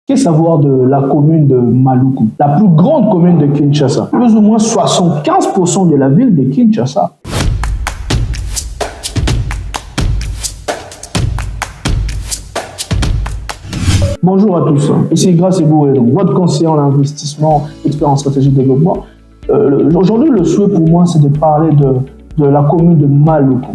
Qu'est-ce savoir de la commune de Maluku, la plus grande commune de Kinshasa, plus ou moins 75% de la ville de Kinshasa. Bonjour à tous, ici Grace Eboué, votre conseiller en investissement, expert en stratégie de développement. Aujourd'hui, le souhait pour moi, c'est de parler de la commune de Maluku,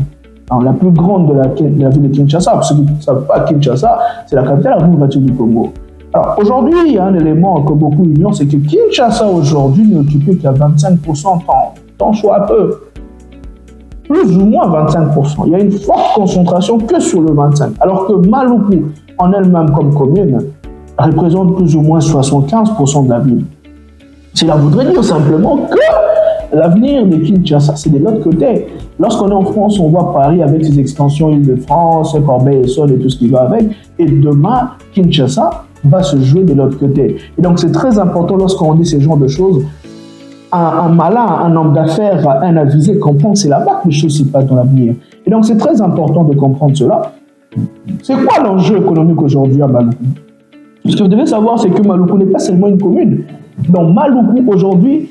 la plus grande de la ville de Kinshasa. Pour ceux qui ne savent pas, Kinshasa, c'est la capitale administrative du Congo. Alors aujourd'hui, il y a un élément que beaucoup ignorent, c'est que Kinshasa aujourd'hui n'est occupé qu'à 25%, tant soit peu. Plus ou moins 25%. Il y a une forte concentration que sur le 25%. Alors que Maluku, en elle-même comme commune, représente plus ou moins 75% de la ville. Cela voudrait dire simplement que l'avenir de Kinshasa, c'est de l'autre côté. Lorsqu'on est en France, on voit Paris avec ses extensions Île-de-France, Corbeil-Essonnes et tout ce qui va avec. Et demain, Kinshasa va se jouer de l'autre côté. Et donc c'est très important lorsqu'on dit ce genre de choses. Un malin, un homme d'affaires, un avisé comprend que c'est là-bas que les choses se passent dans l'avenir. Et donc c'est très important de comprendre cela. C'est quoi l'enjeu économique aujourd'hui à Maluku? Ce que vous devez savoir, c'est que Maluku n'est pas seulement une commune. Dans Maluku, aujourd'hui,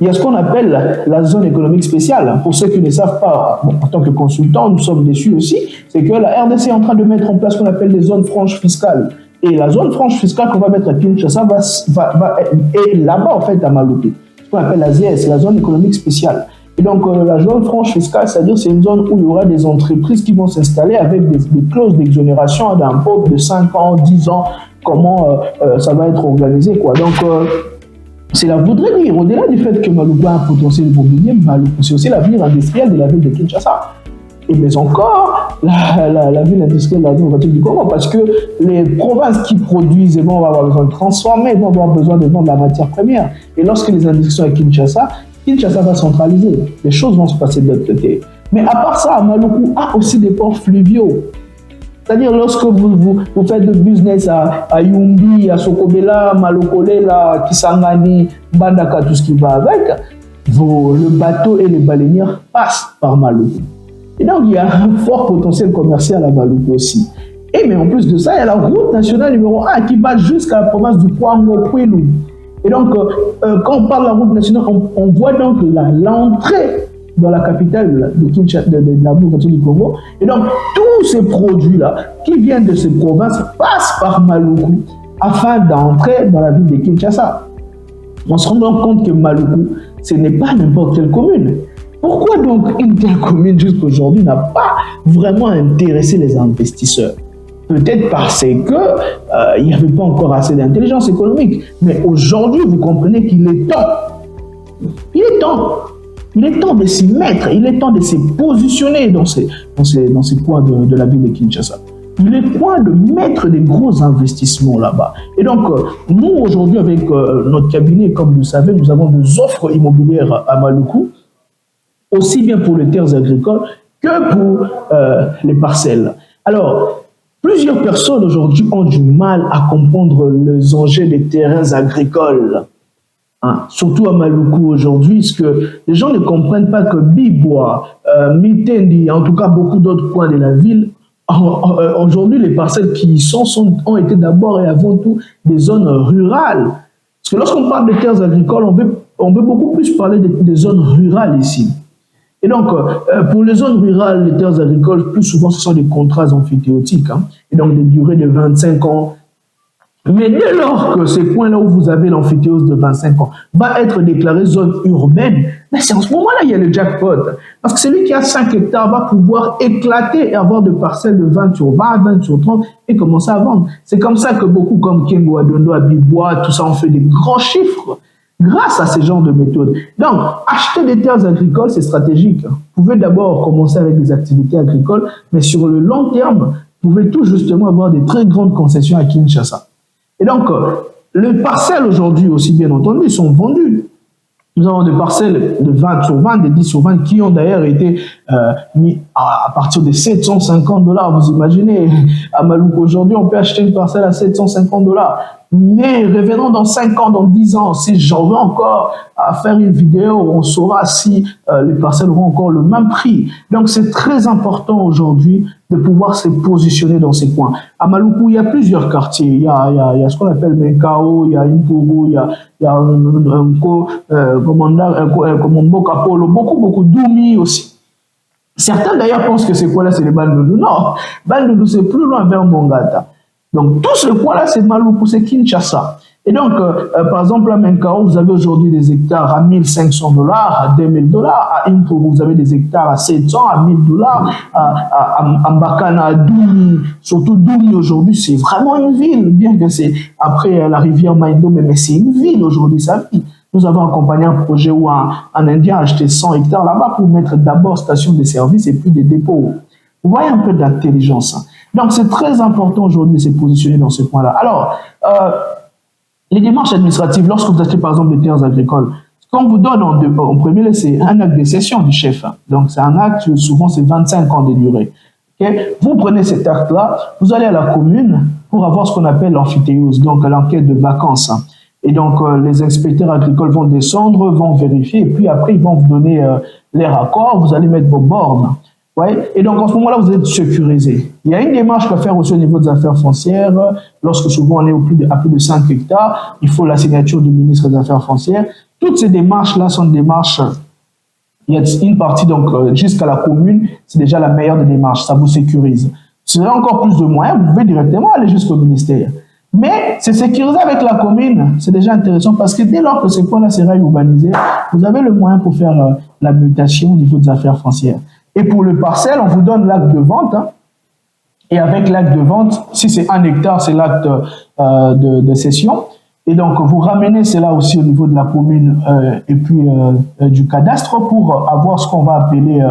il y a ce qu'on appelle la zone économique spéciale. Pour ceux qui ne savent pas, en tant que consultants, nous sommes déçus aussi, c'est que la RDC est en train de mettre en place ce qu'on appelle des zones franches fiscales. Et la zone franche fiscale qu'on va mettre à Kinshasa est là-bas, en fait, à Maluku. Ce qu'on appelle la ZS, la zone économique spéciale. Et donc, la zone franche fiscale, c'est-à-dire c'est une zone où il y aura des entreprises qui vont s'installer avec des clauses d'exonération d'impôts de 5 ans, 10 ans, comment ça va être organisé, quoi. Donc, cela voudrait dire, au-delà du fait que Maluku a un potentiel immobilier, Maluku, c'est aussi l'avenir industriel de la ville de Kinshasa. Et mais encore, la ville industrielle de la ville du Congo, parce que les provinces qui produisent vont avoir besoin de transformer, vont avoir besoin de vendre la matière première. Et lorsque les industries sont à Kinshasa, Kinshasa va centraliser. Les choses vont se passer de l'autre côté. Mais à part ça, Maluku a aussi des ports fluviaux. C'est-à-dire, lorsque vous faites de business à Yumbi, à Sokobela, Malokole, Kisangani, Bandaka, tout ce qui va avec, le bateau et les baleinières passent par Maluku. Et donc, il y a un fort potentiel commercial à Maluku aussi. Et mais en plus de ça, il y a la route nationale numéro 1 qui va jusqu'à la province du Kwango-Kwilu. Et donc, quand on parle de la route nationale, on voit donc l'entrée dans la capitale de la ville du Congo. Et donc, tous ces produits-là qui viennent de ces provinces passent par Maluku afin d'entrer dans la ville de Kinshasa. On se rend donc compte que Maluku, ce n'est pas n'importe quelle commune. Pourquoi donc une telle commune jusqu'à aujourd'hui n'a pas vraiment intéressé les investisseurs? Peut-être parce que il n'y avait pas encore assez d'intelligence économique. Mais aujourd'hui, vous comprenez qu'il est temps. Il est temps de s'y mettre. Il est temps de se positionner dans ces coins de la ville de Kinshasa. Il est temps de mettre des gros investissements là-bas. Et donc, nous, aujourd'hui, avec notre cabinet, comme vous le savez, nous avons des offres immobilières à Maluku, aussi bien pour les terres agricoles que pour les parcelles. Alors, plusieurs personnes aujourd'hui ont du mal à comprendre les enjeux des terrains agricoles. Surtout à Maluku aujourd'hui, parce que les gens ne comprennent pas que Bibois, Mitendi, en tout cas beaucoup d'autres coins de la ville, aujourd'hui les parcelles qui y sont ont été d'abord et avant tout des zones rurales. Parce que lorsqu'on parle de terres agricoles, on veut beaucoup plus parler des zones rurales ici. Et donc, pour les zones rurales, les terres agricoles, plus souvent, ce sont des contrats amphithéotiques, et donc des durées de 25 ans. Mais dès lors que ces coins-là où vous avez l'amphithéose de 25 ans va être déclaré zone urbaine, c'est en ce moment-là il y a le jackpot. Parce que celui qui a 5 hectares va pouvoir éclater et avoir des parcelles de 20 sur 20, 20 sur 30 et commencer à vendre. C'est comme ça que beaucoup comme Kengo, Adondo, Abibois, tout ça, ont fait des grands chiffres grâce à ce genre de méthodes. Donc, acheter des terres agricoles, c'est stratégique. Vous pouvez d'abord commencer avec des activités agricoles, mais sur le long terme, vous pouvez tout justement avoir des très grandes concessions à Kinshasa. Et donc, les parcelles aujourd'hui aussi, bien entendu, sont vendues. Nous avons des parcelles de 20 sur 20, de 10 sur 20, qui ont d'ailleurs été mis à partir de $750. Vous imaginez, à Maluku aujourd'hui, on peut acheter une parcelle à $750. Mais revenons dans 5 ans, dans 10 ans, si j'aurai encore à faire une vidéo, on saura si les parcelles auront encore le même prix. Donc c'est très important aujourd'hui de pouvoir se positionner dans ces coins. À Maluku, il y a plusieurs quartiers. Il y a ce qu'on appelle Menkao, il y a Impuru, il y a Mbokapolo, beaucoup Doumi aussi. Certains d'ailleurs pensent que ces coins-là, c'est les Bandundu. Non, Bandundu, c'est plus loin vers Mongata. Donc, tout ce coin-là, c'est Maluku, c'est Kinshasa. Et donc, par exemple, à Menkao, vous avez aujourd'hui des hectares à $1,500, à $2,000. À Impuru, vous avez des hectares à 700, à $1,000. À Mbakana, à Doumi, surtout Doumi aujourd'hui, c'est vraiment une ville, bien que c'est après la rivière Maïdo, mais c'est une ville aujourd'hui, ça vit. Nous avons accompagné un projet où un Indien a acheté 100 hectares là-bas pour mettre d'abord station de service et puis des dépôts. Vous voyez un peu d'intelligence. Donc, c'est très important aujourd'hui de se positionner dans ce point-là. Alors, les démarches administratives, lorsque vous achetez par exemple des terres agricoles, ce qu'on vous donne en premier lieu, c'est un acte de cession du chef. Donc, c'est un acte, souvent, c'est 25 ans de durée. Okay? Vous prenez cet acte-là, vous allez à la commune pour avoir ce qu'on appelle l'amphithéose, donc l'enquête de vacances. Et donc, les inspecteurs agricoles vont descendre, vont vérifier, et puis après, ils vont vous donner les raccords, vous allez mettre vos bornes. Ouais. Et donc, en ce moment-là, vous êtes sécurisé. Il y a une démarche à faire aussi au niveau des affaires foncières. Lorsque souvent on est à plus de 5 hectares, il faut la signature du ministre des Affaires foncières. Toutes ces démarches-là sont des démarches. Il y a une partie, donc, jusqu'à la commune, c'est déjà la meilleure des démarches. Ça vous sécurise. Si vous avez encore plus de moyens, vous pouvez directement aller jusqu'au ministère. Mais c'est sécurisé avec la commune, c'est déjà intéressant parce que dès lors que ce point-là sera urbanisé, vous avez le moyen pour faire la mutation au niveau des affaires foncières. Et pour le parcelle, on vous donne l'acte de vente. Hein, et avec l'acte de vente, si c'est 1 hectare, c'est l'acte de cession. Et donc, vous ramenez cela aussi au niveau de la commune et puis du cadastre pour avoir ce qu'on va appeler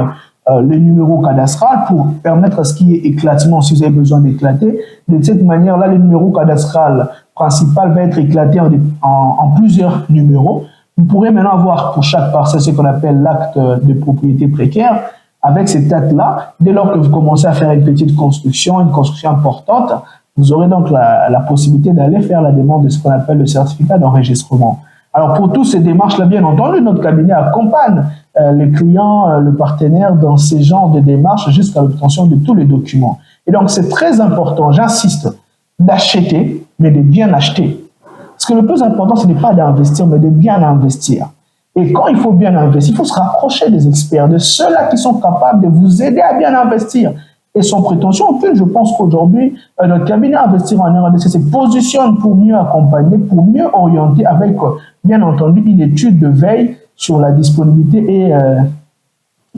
le numéro cadastral pour permettre à ce qu'il y ait éclatement si vous avez besoin d'éclater. De cette manière-là, le numéro cadastral principal va être éclaté en plusieurs numéros. Vous pourrez maintenant avoir pour chaque parcelle ce qu'on appelle l'acte de propriété précaire. Avec cet acte-là, dès lors que vous commencez à faire une petite construction, une construction importante, vous aurez donc la possibilité d'aller faire la demande de ce qu'on appelle le certificat d'enregistrement. Alors pour toutes ces démarches-là, bien entendu, notre cabinet accompagne les clients, le partenaire dans ces genres de démarches jusqu'à l'obtention de tous les documents. Et donc c'est très important, j'insiste, d'acheter, mais de bien acheter. Parce que le plus important, ce n'est pas d'investir, mais de bien investir. Et quand il faut bien investir, il faut se rapprocher des experts, de ceux-là qui sont capables de vous aider à bien investir. Et sans prétention aucune, je pense qu'aujourd'hui, notre cabinet Investir en RDC se positionne pour mieux accompagner, pour mieux orienter avec, bien entendu, une étude de veille sur la disponibilité et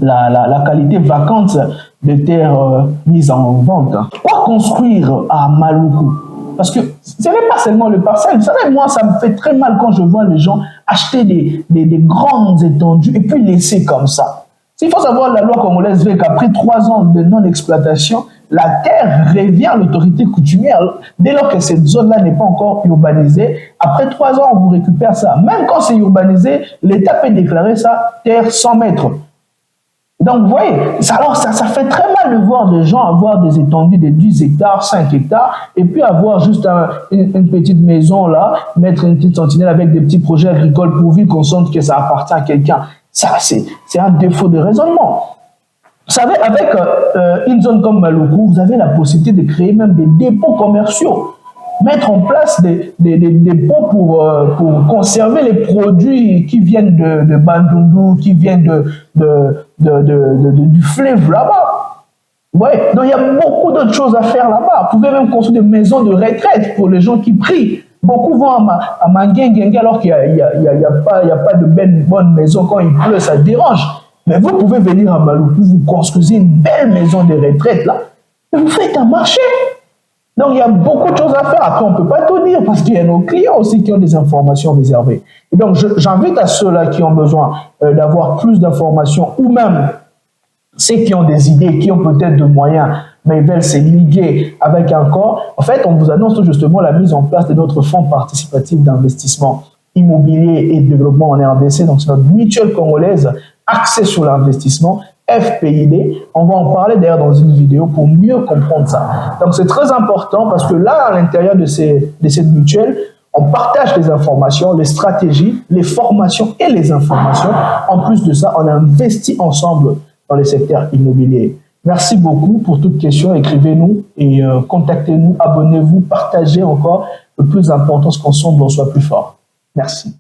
la qualité vacante des terres mises en vente. Quoi construire à Maluku? Parce que ce n'est pas seulement le parcelle. Vous savez, moi, ça me fait très mal quand je vois les gens acheter des grandes étendues et puis laisser comme ça. Il faut savoir, la loi congolaise veut qu'après 3 ans de non-exploitation, la terre revient à l'autorité coutumière. Dès lors que cette zone-là n'est pas encore urbanisée, après 3 ans, on vous récupère ça. Même quand c'est urbanisé, l'État peut déclarer ça terre 100 mètres. Donc, vous voyez, alors ça fait très mal de voir des gens avoir des étendues de 10 hectares, 5 hectares, et puis avoir juste une petite maison là, mettre une petite sentinelle avec des petits projets agricoles pourvu qu'on sente que ça appartient à quelqu'un. Ça, c'est un défaut de raisonnement. Vous savez, avec une zone comme Maluku, vous avez la possibilité de créer même des dépôts commerciaux. Mettre en place des dépôts pour conserver les produits qui viennent de Bandundu, qui viennent du fleuve là-bas. Ouais, donc il y a beaucoup d'autres choses à faire là-bas. Vous pouvez même construire des maisons de retraite pour les gens qui prient. Beaucoup vont à Manguengue alors qu'il n'y a pas de bonne maison. Quand il pleut, ça dérange. Mais vous pouvez venir à Maluku, vous construisez une belle maison de retraite là, et vous faites un marché. Donc, il y a beaucoup de choses à faire. Après, on ne peut pas tout dire parce qu'il y a nos clients aussi qui ont des informations réservées. Et donc, j'invite à ceux-là qui ont besoin d'avoir plus d'informations ou même ceux qui ont des idées, qui ont peut-être de moyens, mais ils veulent se liguer avec un corps. En fait, on vous annonce tout justement la mise en place de notre fonds participatif d'investissement immobilier et de développement en RDC. Donc, c'est notre mutuelle congolaise axée sur l'investissement. FPID, on va en parler d'ailleurs dans une vidéo pour mieux comprendre ça. Donc c'est très important parce que là, à l'intérieur de cette mutuelle, On partage les informations, les stratégies, les formations et les informations. En plus de ça, on investit ensemble dans le secteur immobilier. Merci beaucoup pour toutes questions. Écrivez-nous et contactez-nous, abonnez-vous, partagez encore. Le plus important, c'est qu'ensemble, on soit plus fort. Merci.